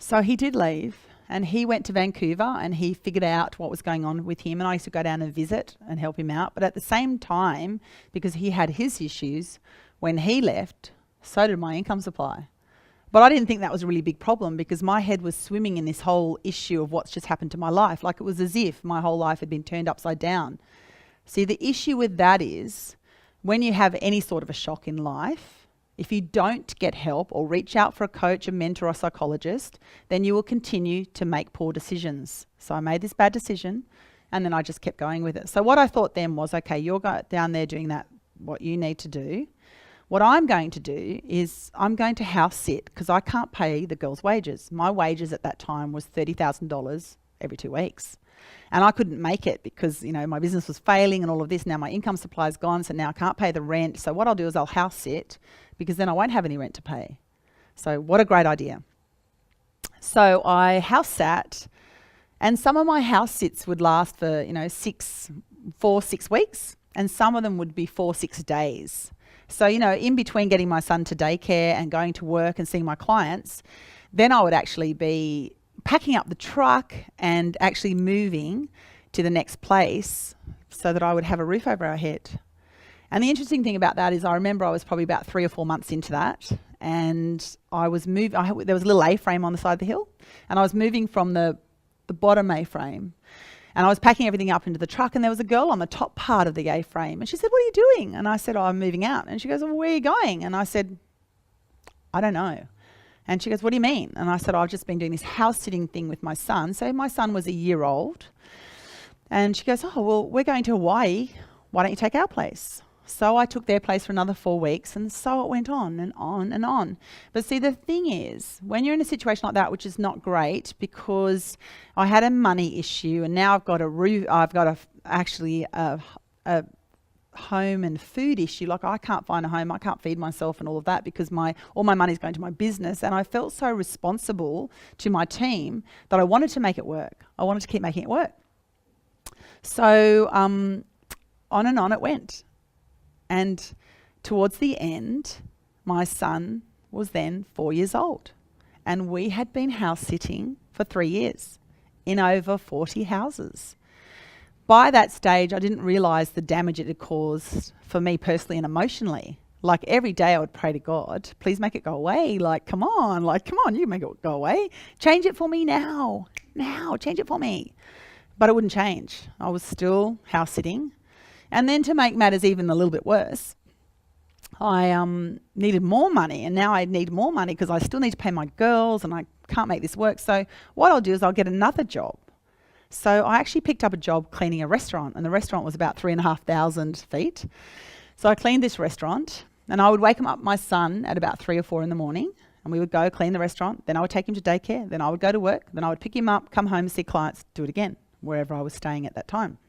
So he did leave, and he went to Vancouver and he figured out what was going on with him, and I used to go down and visit and help him out. But at the same time, because he had his issues, when he left, so did my income supply. But I didn't think that was a really big problem because my head was swimming in this whole issue of what's just happened to my life. Like it was as if my whole life had been turned upside down. See, the issue with that is when you have any sort of a shock in life, if you don't get help or reach out for a coach, a mentor or psychologist, then you will continue to make poor decisions. So I made this bad decision and then I just kept going with it. So what I thought then was, okay, you're down there doing that, what you need to do. What I'm going to do is I'm going to house sit because I can't pay the girls' wages. My wages at that time was $30,000 every 2 weeks. And I couldn't make it because, you know, my business was failing and all of this. Now my income supply is gone, so now I can't pay the rent. So what I'll do is I'll house sit because then I won't have any rent to pay. So what a great idea. So I house sat, and some of my house sits would last for, you know, 4, 6 weeks, and some of them would be 4, 6 days. So, you know, in between getting my son to daycare and going to work and seeing my clients, then I would actually be packing up the truck and actually moving to the next place so that I would have a roof over our head. And the interesting thing about that is I remember I was probably about 3 or 4 months into that, and I was moving, there was a little A-frame on the side of the hill, and I was moving from the bottom A-frame, and I was packing everything up into the truck, and there was a girl on the top part of the A-frame, and she said, "What are you doing?" And I said, "Oh, I'm moving out." And she goes, "Well, where are you going?" And I said, "I don't know." And she goes, "What do you mean?" And I said, "I've just been doing this house sitting thing with my son." So my son was a year old. And she goes, "Oh, well, we're going to Hawaii. Why don't you take our place?" So I took their place for another 4 weeks, and so it went on and on and on. But see, the thing is, when you're in a situation like that, which is not great, because I had a money issue, and now I've got actually a home and food issue. Like I can't find a home, I can't feed myself and all of that because all my money's going to my business, and I felt so responsible to my team that I wanted to make it work. I wanted to keep making it work. So on and on it went. And towards the end, my son was then 4 years old, and we had been house sitting for 3 years in over 40 houses. By that stage, I didn't realise the damage it had caused for me personally and emotionally. Like every day I would pray to God, please make it go away. Come on, you make it go away. Change it for me now, change it for me. But it wouldn't change. I was still house sitting. And then to make matters even a little bit worse, I needed more money, and now I need more money because I still need to pay my girls and I can't make this work. So what I'll do is I'll get another job. So I actually picked up a job cleaning a restaurant, and the restaurant was about 3,500 feet. So I cleaned this restaurant, and I would wake up my son at about 3 or 4 in the morning, and we would go clean the restaurant. Then I would take him to daycare. Then I would go to work. Then I would pick him up, come home, see clients, do it again, wherever I was staying at that time.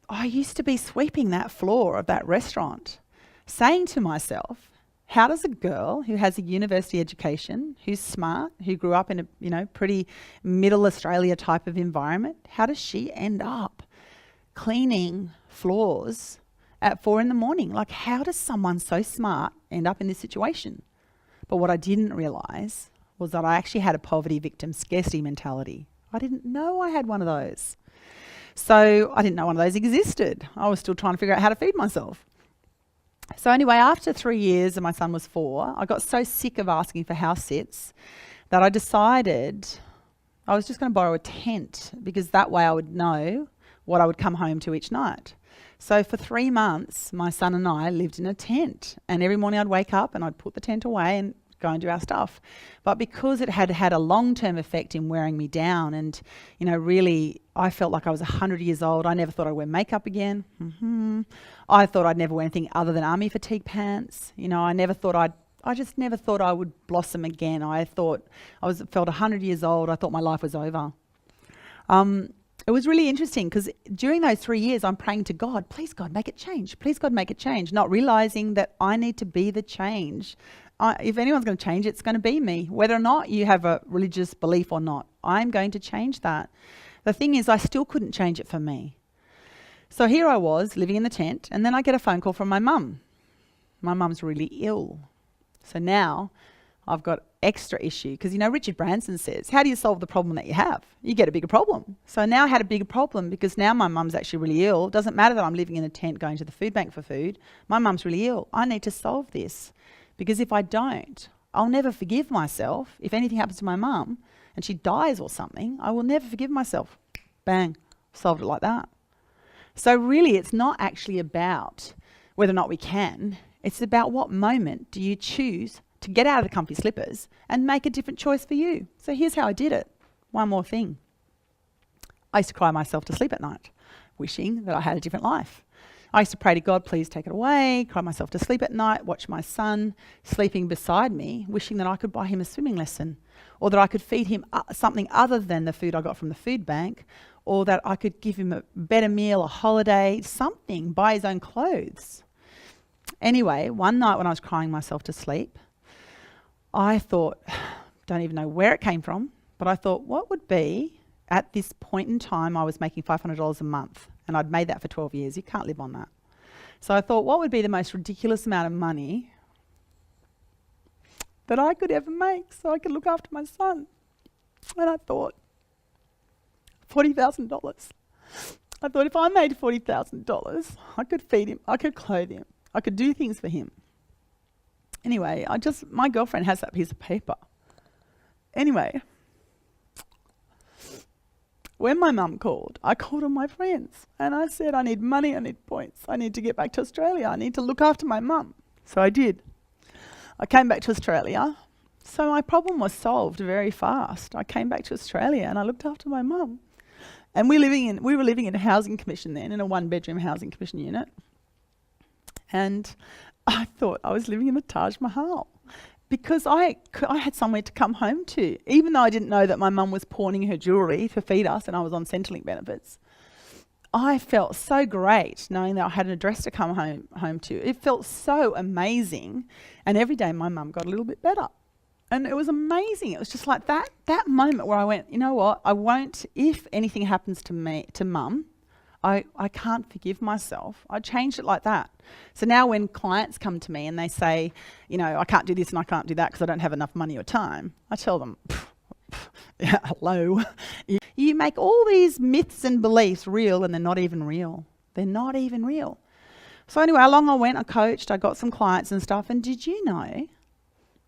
I used to be sweeping that floor of that restaurant, saying to myself, how does a girl who has a university education, who's smart, who grew up in a pretty middle Australia type of environment, how does she end up cleaning floors at 4 in the morning? Like, how does someone so smart end up in this situation? But what I didn't realise was that I actually had a poverty victim scarcity mentality. I didn't know I had one of those. So I didn't know one of those existed. I was still trying to figure out how to feed myself. So anyway, after 3 years and my son was 4, I got so sick of asking for house sits that I decided I was just going to borrow a tent, because that way I would know what I would come home to each night. So for 3 months, my son and I lived in a tent, and every morning I'd wake up and I'd put the tent away and go and do our stuff. But because it had had a long-term effect in wearing me down, and really I felt like I was 100 years old. I never thought I'd wear makeup again. I thought I'd never wear anything other than army fatigue pants. I just never thought I would blossom again. I thought felt 100 years old. I thought my life was over. It was really interesting because during those 3 years, I'm praying to God, please God, make it change. Please God, make it change. Not realizing that I need to be the change. If anyone's going to change, it's going to be me. Whether or not you have a religious belief or not, I'm going to change that. The thing is, I still couldn't change it for me. So here I was living in the tent, and then I get a phone call from my mum. My mum's really ill. So now I've got extra issue. Because, you know, Richard Branson says, how do you solve the problem that you have? You get a bigger problem. So now I had a bigger problem because now my mum's actually really ill. Doesn't matter that I'm living in a tent going to the food bank for food. My mum's really ill. I need to solve this. Because if I don't, I'll never forgive myself. If anything happens to my mum and she dies or something, I will never forgive myself. Bang, solved it like that. So really, it's not actually about whether or not we can. It's about what moment do you choose to get out of the comfy slippers and make a different choice for you. So here's how I did it. One more thing. I used to cry myself to sleep at night, wishing that I had a different life. I used to pray to God, please take it away, cry myself to sleep at night, watch my son sleeping beside me, wishing that I could buy him a swimming lesson, or that I could feed him something other than the food I got from the food bank, or that I could give him a better meal, a holiday, something, buy his own clothes. Anyway, one night when I was crying myself to sleep, I thought, don't even know where it came from, but I thought, what would be, at this point in time, I was making $500 a month, and I'd made that for 12 years. You can't live on that. So I thought, what would be the most ridiculous amount of money that I could ever make so I could look after my son? And I thought, $40,000. I thought if I made $40,000, I could feed him, I could clothe him, I could do things for him. Anyway, my girlfriend has that piece of paper. Anyway, when my mum called, I called all my friends and I said, I need money, I need points, I need to get back to Australia, I need to look after my mum. So I did. I came back to Australia. So my problem was solved very fast. I came back to Australia and I looked after my mum. And we were living in a housing commission then, in a 1-bedroom housing commission unit. And I thought I was living in the Taj Mahal because I had somewhere to come home to. Even though I didn't know that my mum was pawning her jewellery to feed us and I was on Centrelink benefits, I felt so great knowing that I had an address to come home to. It felt so amazing. And every day my mum got a little bit better. And it was amazing. It was just like that moment where I went, you know what, I won't, if anything happens to mum, I can't forgive myself. I changed it like that. So now when clients come to me and they say, you know, I can't do this and I can't do that because I don't have enough money or time, I tell them, yeah, hello. You make all these myths and beliefs real and they're not even real. They're not even real. So anyway, along I went, I coached, I got some clients and stuff. And did you know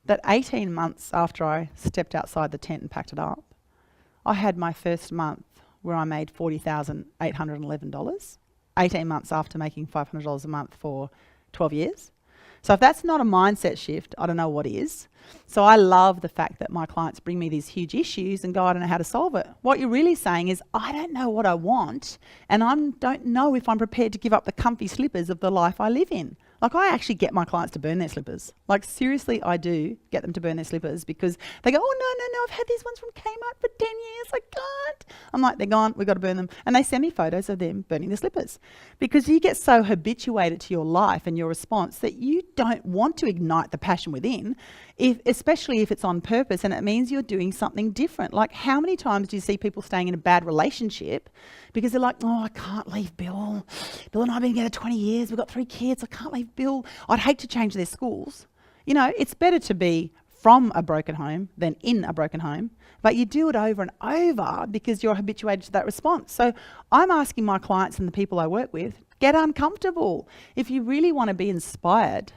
that 18 months after I stepped outside the tent and packed it up, I had my first month where I made $40,811, 18 months after making $500 a month for 12 years. So if that's not a mindset shift, I don't know what is. So I love the fact that my clients bring me these huge issues and go, I don't know how to solve it. What you're really saying is, I don't know what I want, and I don't know if I'm prepared to give up the comfy slippers of the life I live in. Like, I actually get my clients to burn their slippers. Like, seriously, I do get them to burn their slippers because they go, oh, no, I've had these ones from Kmart for 10 years. I can't. I'm like, they're gone. We've got to burn them. And they send me photos of them burning their slippers because you get so habituated to your life and your response that you don't want to ignite the passion within, especially if it's on purpose and it means you're doing something different. Like, how many times do you see people staying in a bad relationship because they're like, oh, I can't leave Bill. Bill and I have been together 20 years. We've got 3 kids. I can't leave Bill. I'd hate to change their schools. You know, it's better to be from a broken home than in a broken home, but you do it over and over because you're habituated to that response. So I'm asking my clients and the people I work with, get uncomfortable. If you really want to be inspired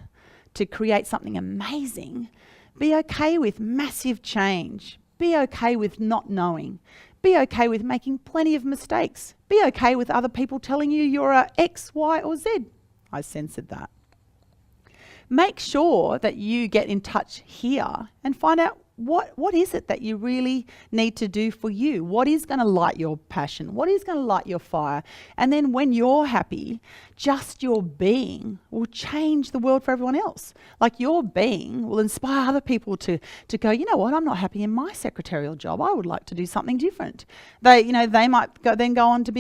to create something amazing, be okay with massive change. Be okay with not knowing. Be okay with making plenty of mistakes. Be okay with other people telling you you're a X, Y, or Z. I censored that. Make sure that you get in touch here and find out what is it that you really need to do for you? What is going to light your passion? What is going to light your fire? And then when you're happy, just your being will change the world for everyone else. Like, your being will inspire other people to go, you know what, I'm not happy in my secretarial job. I would like to do something different. They might then go on to be